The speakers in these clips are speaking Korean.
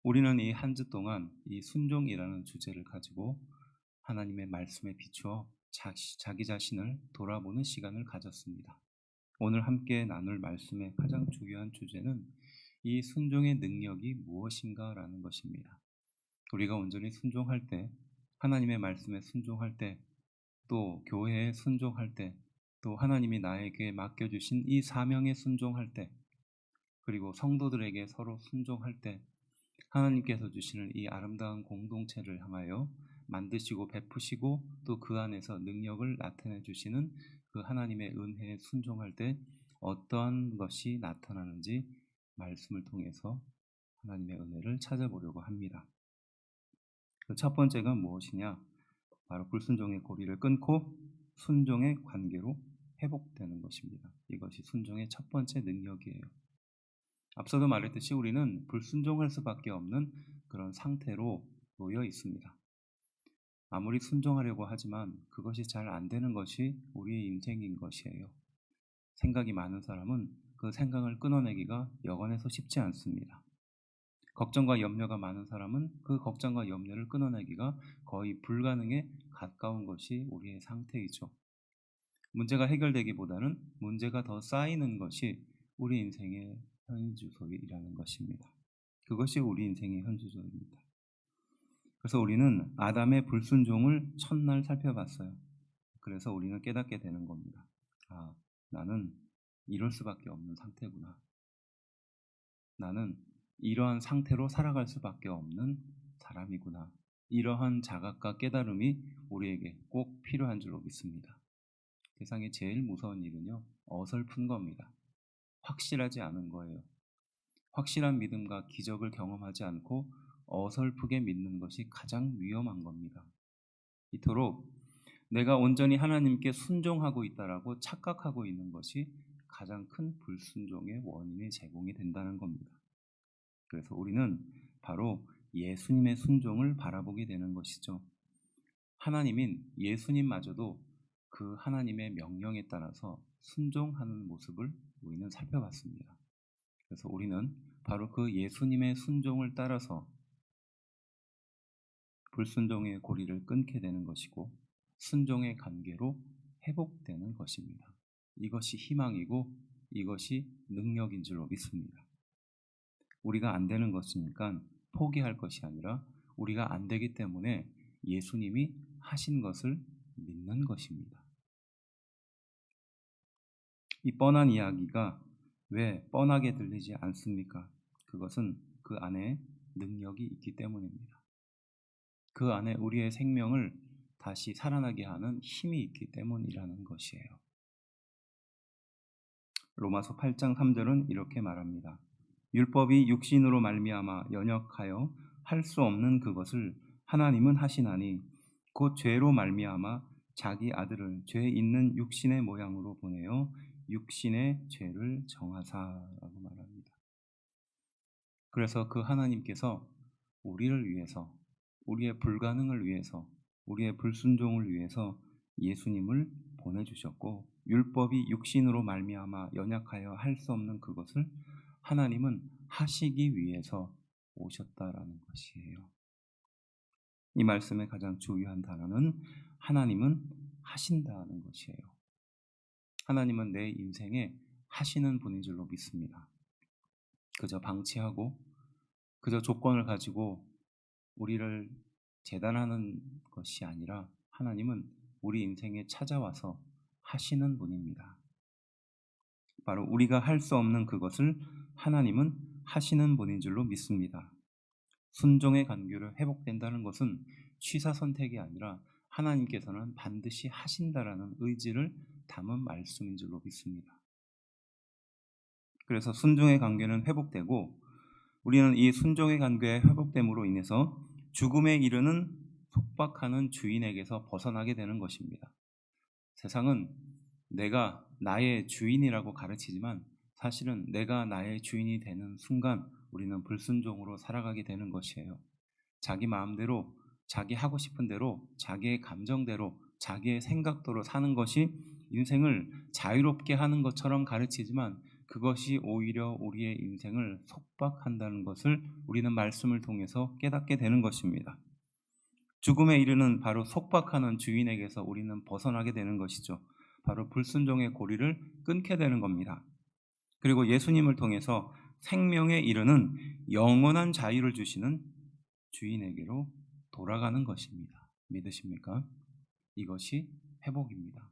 우리는 이 한 주 동안 이 순종이라는 주제를 가지고 하나님의 말씀에 비추어 자기 자신을 돌아보는 시간을 가졌습니다. 오늘 함께 나눌 말씀의 가장 중요한 주제는 이 순종의 능력이 무엇인가라는 것입니다. 우리가 온전히 순종할 때, 하나님의 말씀에 순종할 때, 또 교회에 순종할 때, 또 하나님이 나에게 맡겨주신 이 사명에 순종할 때, 그리고 성도들에게 서로 순종할 때, 하나님께서 주시는 이 아름다운 공동체를 향하여 만드시고 베푸시고 또 그 안에서 능력을 나타내 주시는 그 하나님의 은혜에 순종할 때 어떠한 것이 나타나는지 말씀을 통해서 하나님의 은혜를 찾아보려고 합니다. 그 첫 번째가 무엇이냐? 바로 불순종의 고리를 끊고 순종의 관계로 회복되는 것입니다. 이것이 순종의 첫 번째 능력이에요. 앞서도 말했듯이 우리는 불순종할 수밖에 없는 그런 상태로 놓여 있습니다. 아무리 순종하려고 하지만 그것이 잘 안 되는 것이 우리의 인생인 것이에요. 생각이 많은 사람은 그 생각을 끊어내기가 여간해서 쉽지 않습니다. 걱정과 염려가 많은 사람은 그 걱정과 염려를 끊어내기가 거의 불가능에 가까운 것이 우리의 상태이죠. 문제가 해결되기보다는 문제가 더 쌓이는 것이 우리 인생의 현주소이라는 것입니다. 그것이 우리 인생의 현주소입니다. 그래서 우리는 아담의 불순종을 첫날 살펴봤어요. 그래서 우리는 깨닫게 되는 겁니다. 아, 나는 이럴 수밖에 없는 상태구나. 나는 이러한 상태로 살아갈 수밖에 없는 사람이구나. 이러한 자각과 깨달음이 우리에게 꼭 필요한 줄로 믿습니다. 세상에 제일 무서운 일은요, 어설픈 겁니다. 확실하지 않은 거예요. 확실한 믿음과 기적을 경험하지 않고 어설프게 믿는 것이 가장 위험한 겁니다. 이토록 내가 온전히 하나님께 순종하고 있다라고 착각하고 있는 것이 가장 큰 불순종의 원인이 제공이 된다는 겁니다. 그래서 우리는 바로 예수님의 순종을 바라보게 되는 것이죠. 하나님인 예수님마저도 그 하나님의 명령에 따라서 순종하는 모습을 우리는 살펴봤습니다. 그래서 우리는 바로 그 예수님의 순종을 따라서 불순종의 고리를 끊게 되는 것이고 순종의 관계로 회복되는 것입니다. 이것이 희망이고 이것이 능력인 줄로 믿습니다. 우리가 안 되는 것이니까 포기할 것이 아니라 우리가 안 되기 때문에 예수님이 하신 것을 믿는 것입니다. 이 뻔한 이야기가 왜 뻔하게 들리지 않습니까? 그것은 그 안에 능력이 있기 때문입니다. 그 안에 우리의 생명을 다시 살아나게 하는 힘이 있기 때문이라는 것이에요. 로마서 8장 3절은 이렇게 말합니다. 율법이 육신으로 말미암아 연약하여 할 수 없는 그것을 하나님은 하시나니 곧 죄로 말미암아 자기 아들을 죄 있는 육신의 모양으로 보내어 육신의 죄를 정하사라고 말합니다. 그래서 그 하나님께서 우리를 위해서, 우리의 불가능을 위해서, 우리의 불순종을 위해서 예수님을 보내주셨고 율법이 육신으로 말미암아 연약하여 할 수 없는 그것을 하나님은 하시기 위해서 오셨다라는 것이에요. 이 말씀의 가장 중요한 단어는 하나님은 하신다는 것이에요. 하나님은 내 인생에 하시는 분인 줄로 믿습니다. 그저 방치하고 그저 조건을 가지고 우리를 재단하는 것이 아니라 하나님은 우리 인생에 찾아와서 하시는 분입니다. 바로 우리가 할 수 없는 그것을 하나님은 하시는 분인 줄로 믿습니다. 순종의 관계를 회복된다는 것은 취사 선택이 아니라 하나님께서는 반드시 하신다라는 의지를 담은 말씀인 줄로 믿습니다. 그래서 순종의 관계는 회복되고 우리는 이 순종의 관계의 회복됨으로 인해서 죽음에 이르는 속박하는 주인에게서 벗어나게 되는 것입니다. 세상은 내가 나의 주인이라고 가르치지만 사실은 내가 나의 주인이 되는 순간 우리는 불순종으로 살아가게 되는 것이에요. 자기 마음대로, 자기 하고 싶은 대로, 자기의 감정대로, 자기의 생각대로 사는 것이 인생을 자유롭게 하는 것처럼 가르치지만 그것이 오히려 우리의 인생을 속박한다는 것을 우리는 말씀을 통해서 깨닫게 되는 것입니다. 죽음에 이르는 바로 속박하는 주인에게서 우리는 벗어나게 되는 것이죠. 바로 불순종의 고리를 끊게 되는 겁니다. 그리고 예수님을 통해서 생명에 이르는 영원한 자유를 주시는 주인에게로 돌아가는 것입니다. 믿으십니까? 이것이 회복입니다.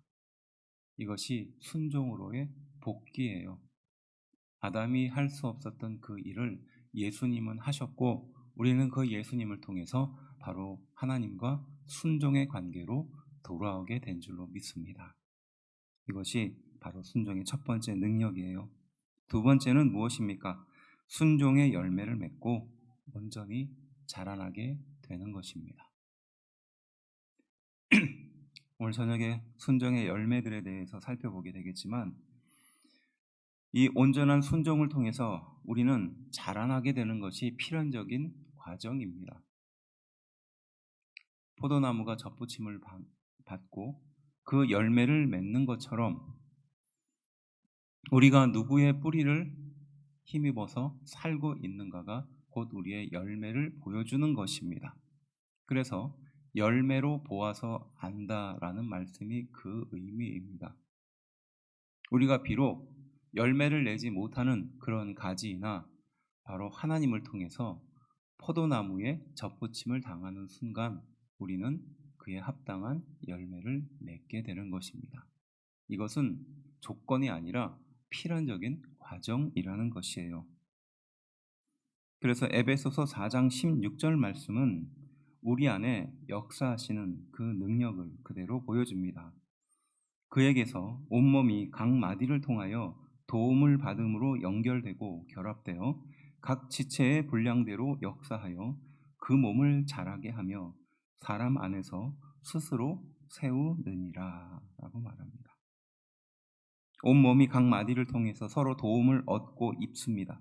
이것이 순종으로의 복귀예요. 아담이 할 수 없었던 그 일을 예수님은 하셨고 우리는 그 예수님을 통해서 바로 하나님과 순종의 관계로 돌아오게 된 줄로 믿습니다. 이것이 바로 순종의 첫 번째 능력이에요. 두 번째는 무엇입니까? 순종의 열매를 맺고 온전히 자라나게 되는 것입니다. 오늘 저녁에 순종의 열매들에 대해서 살펴보게 되겠지만 이 온전한 순종을 통해서 우리는 자라나게 되는 것이 필연적인 과정입니다. 포도나무가 젖붙임을 받고 그 열매를 맺는 것처럼 우리가 누구의 뿌리를 힘입어서 살고 있는가가 곧 우리의 열매를 보여주는 것입니다. 그래서 열매로 보아서 안다라는 말씀이 그 의미입니다. 우리가 비록 열매를 내지 못하는 그런 가지이나 바로 하나님을 통해서 포도나무에 젖붙임을 당하는 순간 우리는 그에 합당한 열매를 맺게 되는 것입니다. 이것은 조건이 아니라 필연적인 과정이라는 것이에요. 그래서 에베소서 4장 16절 말씀은 우리 안에 역사하시는 그 능력을 그대로 보여줍니다. 그에게서 온몸이 각 마디를 통하여 도움을 받음으로 연결되고 결합되어 각 지체의 분량대로 역사하여 그 몸을 자라게 하며 사람 안에서 스스로 세우느니라 라고 말합니다. 온몸이 각 마디를 통해서 서로 도움을 얻고 입습니다.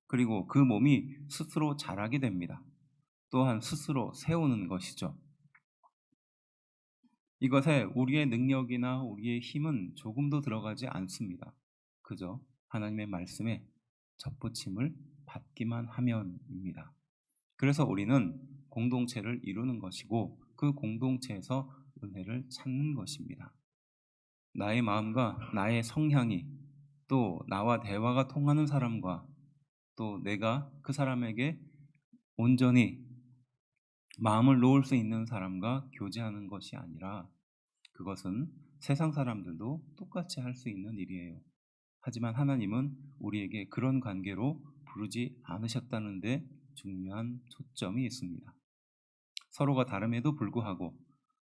그리고 그 몸이 스스로 자라게 됩니다. 또한 스스로 세우는 것이죠. 이것에 우리의 능력이나 우리의 힘은 조금도 들어가지 않습니다. 그저 하나님의 말씀에 젖붙임을 받기만 하면입니다. 그래서 우리는 공동체를 이루는 것이고 그 공동체에서 은혜를 찾는 것입니다. 나의 마음과 나의 성향이 또 나와 대화가 통하는 사람과 또 내가 그 사람에게 온전히 마음을 놓을 수 있는 사람과 교제하는 것이 아니라 그것은 세상 사람들도 똑같이 할 수 있는 일이에요. 하지만 하나님은 우리에게 그런 관계로 부르지 않으셨다는 데 중요한 초점이 있습니다. 서로가 다름에도 불구하고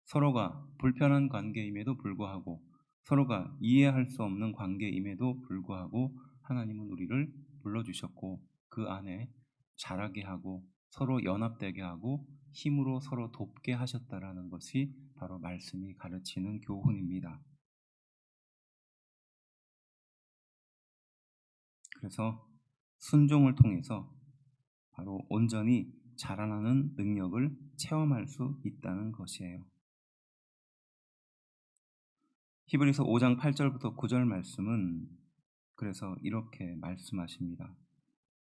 서로가 불편한 관계임에도 불구하고 서로가 이해할 수 없는 관계임에도 불구하고 하나님은 우리를 불러주셨고 그 안에 자라게 하고 서로 연합되게 하고 힘으로 서로 돕게 하셨다라는 것이 바로 말씀이 가르치는 교훈입니다. 그래서 순종을 통해서 바로 온전히 자라나는 능력을 체험할 수 있다는 것이에요. 히브리서 5장 8절부터 9절 말씀은 그래서 이렇게 말씀하십니다.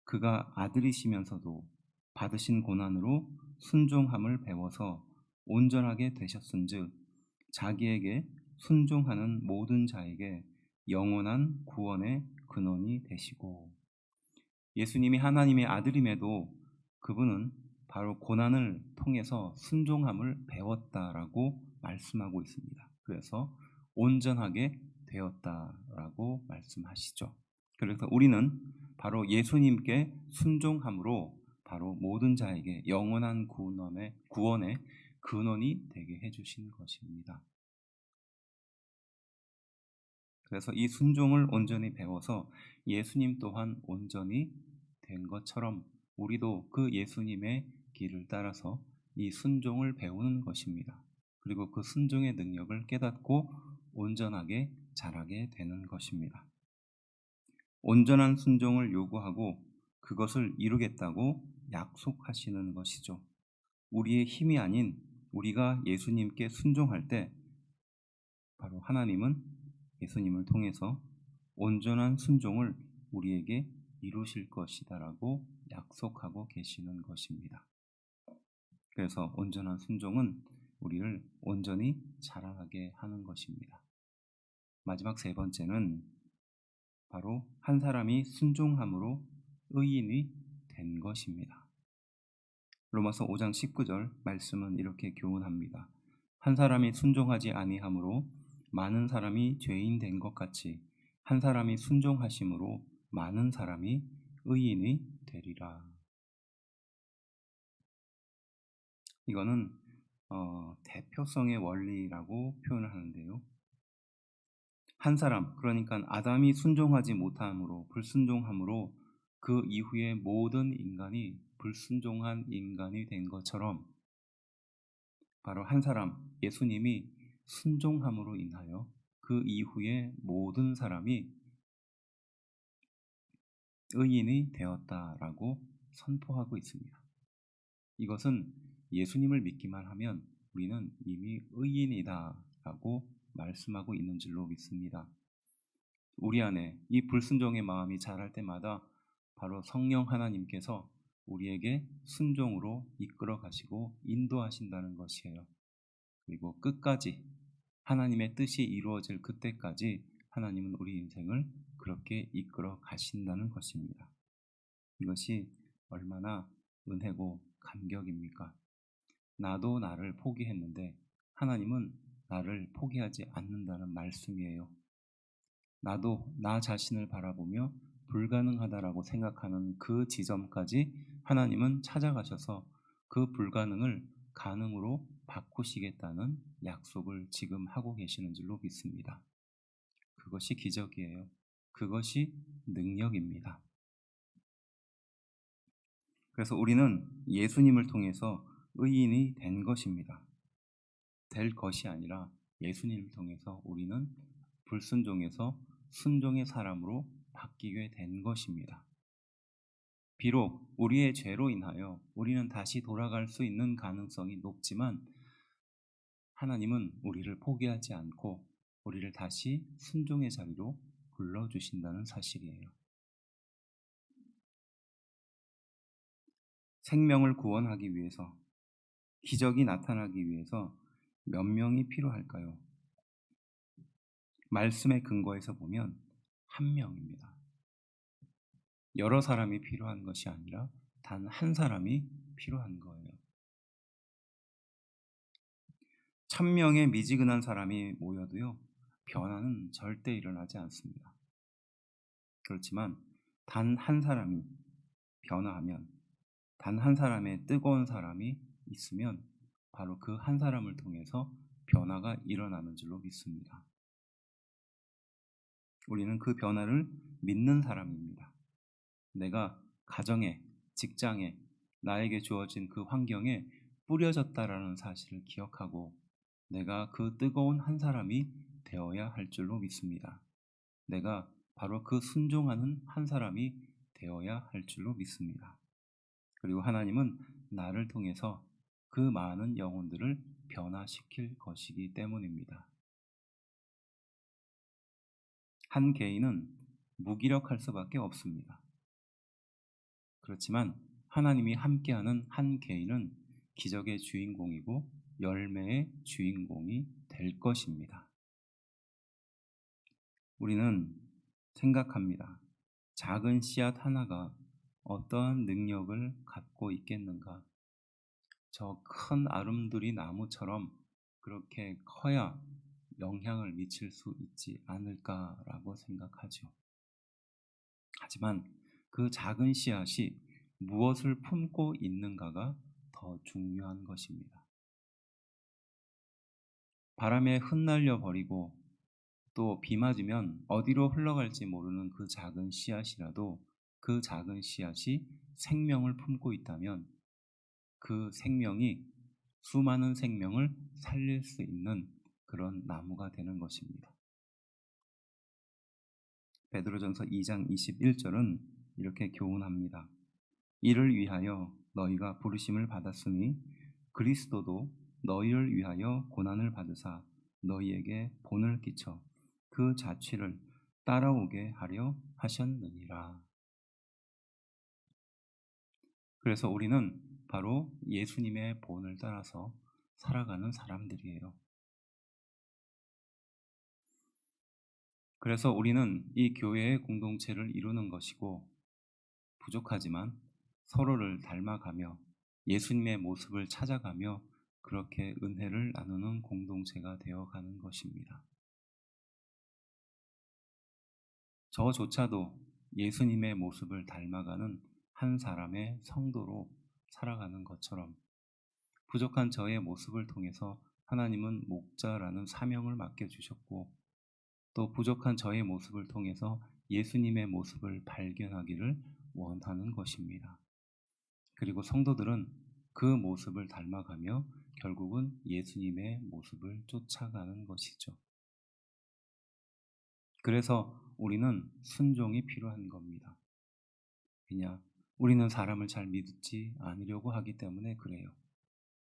그가 아들이시면서도 받으신 고난으로 순종함을 배워서 온전하게 되셨은즉 자기에게 순종하는 모든 자에게 영원한 구원의 근원이 되시고 예수님이 하나님의 아들임에도 그분은 바로 고난을 통해서 순종함을 배웠다라고 말씀하고 있습니다. 그래서 온전하게 되었다라고 말씀하시죠. 그래서 우리는 바로 예수님께 순종함으로 바로 모든 자에게 영원한 구원의 근원이 되게 해주신 것입니다. 그래서 이 순종을 온전히 배워서 예수님 또한 온전히 된 것처럼 우리도 그 예수님의 길을 따라서 이 순종을 배우는 것입니다. 그리고 그 순종의 능력을 깨닫고 온전하게 자라게 되는 것입니다. 온전한 순종을 요구하고 그것을 이루겠다고 약속하시는 것이죠. 우리의 힘이 아닌 우리가 예수님께 순종할 때 바로 하나님은 예수님을 통해서 온전한 순종을 우리에게 이루실 것이다라고 약속하고 계시는 것입니다. 그래서 온전한 순종은 우리를 온전히 자라나게 하는 것입니다. 마지막 세 번째는 바로 한 사람이 순종함으로 의인이 된 것입니다. 로마서 5장 19절 말씀은 이렇게 교훈합니다. 한 사람이 순종하지 아니함으로 많은 사람이 죄인 된 것 같이 한 사람이 순종하심으로 많은 사람이 의인이 되리라. 이거는 대표성의 원리라고 표현을 하는데요. 한 사람, 그러니까 아담이 순종하지 못함으로 불순종함으로 그 이후에 모든 인간이 불순종한 인간이 된 것처럼 바로 한 사람, 예수님이 순종함으로 인하여 그 이후에 모든 사람이 의인이 되었다라고 선포하고 있습니다. 이것은 예수님을 믿기만 하면 우리는 이미 의인이다라고 말씀하고 있는 줄로 믿습니다. 우리 안에 이 불순종의 마음이 자랄 때마다 바로 성령 하나님께서 우리에게 순종으로 이끌어 가시고 인도하신다는 것이에요. 그리고 끝까지 하나님의 뜻이 이루어질 그때까지 하나님은 우리 인생을 그렇게 이끌어 가신다는 것입니다. 이것이 얼마나 은혜고 감격입니까? 나도 나를 포기했는데 하나님은 나를 포기하지 않는다는 말씀이에요. 나도 나 자신을 바라보며 불가능하다라고 생각하는 그 지점까지 하나님은 찾아가셔서 그 불가능을 가능으로 바꾸시겠다는 약속을 지금 하고 계시는 줄로 믿습니다. 그것이 기적이에요. 그것이 능력입니다. 그래서 우리는 예수님을 통해서 의인이 된 것입니다. 될 것이 아니라 예수님을 통해서 우리는 불순종에서 순종의 사람으로 바뀌게 된 것입니다. 비록 우리의 죄로 인하여 우리는 다시 돌아갈 수 있는 가능성이 높지만 하나님은 우리를 포기하지 않고 우리를 다시 순종의 자리로 불러주신다는 사실이에요. 생명을 구원하기 위해서, 기적이 나타나기 위해서 몇 명이 필요할까요? 말씀의 근거에서 보면 한 명입니다. 여러 사람이 필요한 것이 아니라 단 한 사람이 필요한 거예요. 1000명의 미지근한 사람이 모여도요, 변화는 절대 일어나지 않습니다. 그렇지만 단 한 사람이 변화하면, 단 한 사람의 뜨거운 사람이 있으면 바로 그 한 사람을 통해서 변화가 일어나는 줄로 믿습니다. 우리는 그 변화를 믿는 사람입니다. 내가 가정에, 직장에, 나에게 주어진 그 환경에 뿌려졌다라는 사실을 기억하고 내가 그 뜨거운 한 사람이 되어야 할 줄로 믿습니다. 내가 바로 그 순종하는 한 사람이 되어야 할 줄로 믿습니다. 그리고 하나님은 나를 통해서 그 많은 영혼들을 변화시킬 것이기 때문입니다. 한 개인은 무기력할 수밖에 없습니다. 그렇지만 하나님이 함께하는 한 개인은 기적의 주인공이고 열매의 주인공이 될 것입니다. 우리는 생각합니다. 작은 씨앗 하나가 어떠한 능력을 갖고 있겠는가? 저 큰 아름드리 나무처럼 그렇게 커야 영향을 미칠 수 있지 않을까라고 생각하죠. 하지만 그 작은 씨앗이 무엇을 품고 있는가가 더 중요한 것입니다. 바람에 흩날려 버리고 또 비 맞으면 어디로 흘러갈지 모르는 그 작은 씨앗이라도 그 작은 씨앗이 생명을 품고 있다면 그 생명이 수많은 생명을 살릴 수 있는 그런 나무가 되는 것입니다. 베드로전서 2장 21절은 이렇게 교훈합니다. 이를 위하여 너희가 부르심을 받았으니 그리스도도 너희를 위하여 고난을 받으사 너희에게 본을 끼쳐 그 자취를 따라오게 하려 하셨느니라. 그래서 우리는 바로 예수님의 본을 따라서 살아가는 사람들이에요. 그래서 우리는 이 교회의 공동체를 이루는 것이고, 부족하지만 서로를 닮아가며 예수님의 모습을 찾아가며 그렇게 은혜를 나누는 공동체가 되어가는 것입니다. 저조차도 예수님의 모습을 닮아가는 한 사람의 성도로 살아가는 것처럼, 부족한 저의 모습을 통해서 하나님은 목자라는 사명을 맡겨주셨고, 또 부족한 저의 모습을 통해서 예수님의 모습을 발견하기를 원하는 것입니다. 그리고 성도들은 그 모습을 닮아가며 결국은 예수님의 모습을 쫓아가는 것이죠. 그래서 우리는 순종이 필요한 겁니다. 왜냐? 우리는 사람을 잘 믿지 않으려고 하기 때문에 그래요.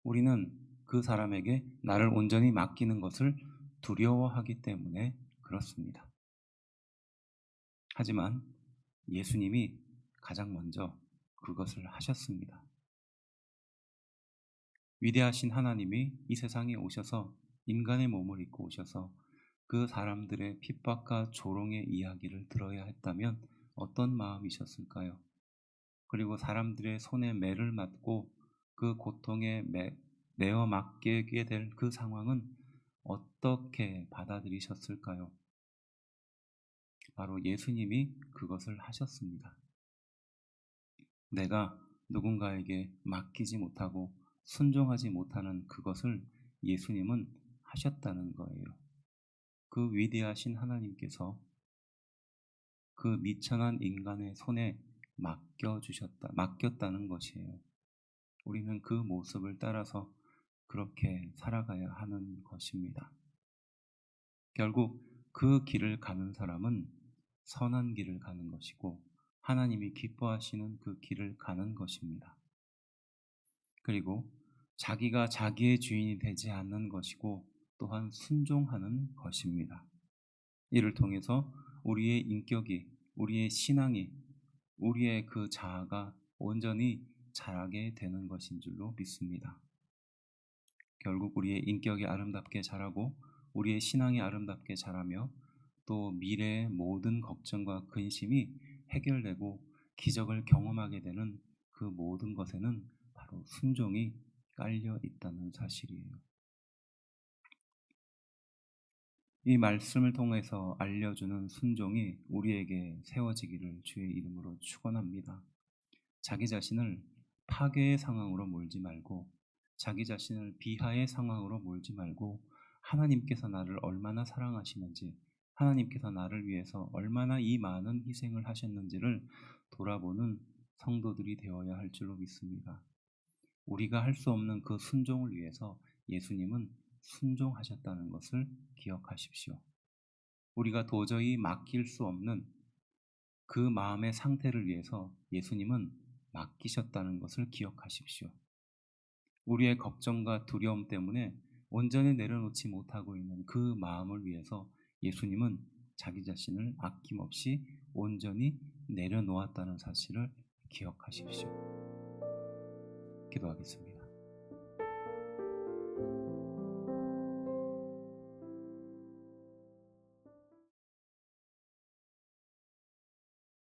우리는 그 사람에게 나를 온전히 맡기는 것을 두려워하기 때문에 그렇습니다. 하지만 예수님이 가장 먼저 그것을 하셨습니다. 위대하신 하나님이 이 세상에 오셔서 인간의 몸을 입고 오셔서 그 사람들의 핍박과 조롱의 이야기를 들어야 했다면 어떤 마음이셨을까요? 그리고 사람들의 손에 매를 맞고 그 고통에 내어 맡기게 될 그 상황은 어떻게 받아들이셨을까요? 바로 예수님이 그것을 하셨습니다. 내가 누군가에게 맡기지 못하고 순종하지 못하는 그것을 예수님은 하셨다는 거예요. 그 위대하신 하나님께서 그 미천한 인간의 손에 맡겼다는 것이에요. 우리는 그 모습을 따라서 그렇게 살아가야 하는 것입니다. 결국 그 길을 가는 사람은 선한 길을 가는 것이고 하나님이 기뻐하시는 그 길을 가는 것입니다. 그리고 자기가 자기의 주인이 되지 않는 것이고 또한 순종하는 것입니다. 이를 통해서 우리의 인격이, 우리의 신앙이, 우리의 그 자아가 온전히 자라게 되는 것인 줄로 믿습니다. 결국 우리의 인격이 아름답게 자라고 우리의 신앙이 아름답게 자라며 또 미래의 모든 걱정과 근심이 해결되고 기적을 경험하게 되는 그 모든 것에는 바로 순종이 깔려 있다는 사실이에요. 이 말씀을 통해서 알려주는 순종이 우리에게 세워지기를 주의 이름으로 축원합니다. 자기 자신을 파괴의 상황으로 몰지 말고 자기 자신을 비하의 상황으로 몰지 말고 하나님께서 나를 얼마나 사랑하시는지, 하나님께서 나를 위해서 얼마나 이 많은 희생을 하셨는지를 돌아보는 성도들이 되어야 할 줄로 믿습니다. 우리가 할 수 없는 그 순종을 위해서 예수님은 순종하셨다는 것을 기억하십시오. 우리가 도저히 맡길 수 없는 그 마음의 상태를 위해서 예수님은 맡기셨다는 것을 기억하십시오. 우리의 걱정과 두려움 때문에 온전히 내려놓지 못하고 있는 그 마음을 위해서 예수님은 자기 자신을 아낌없이 온전히 내려놓았다는 사실을 기억하십시오. 기도하겠습니다.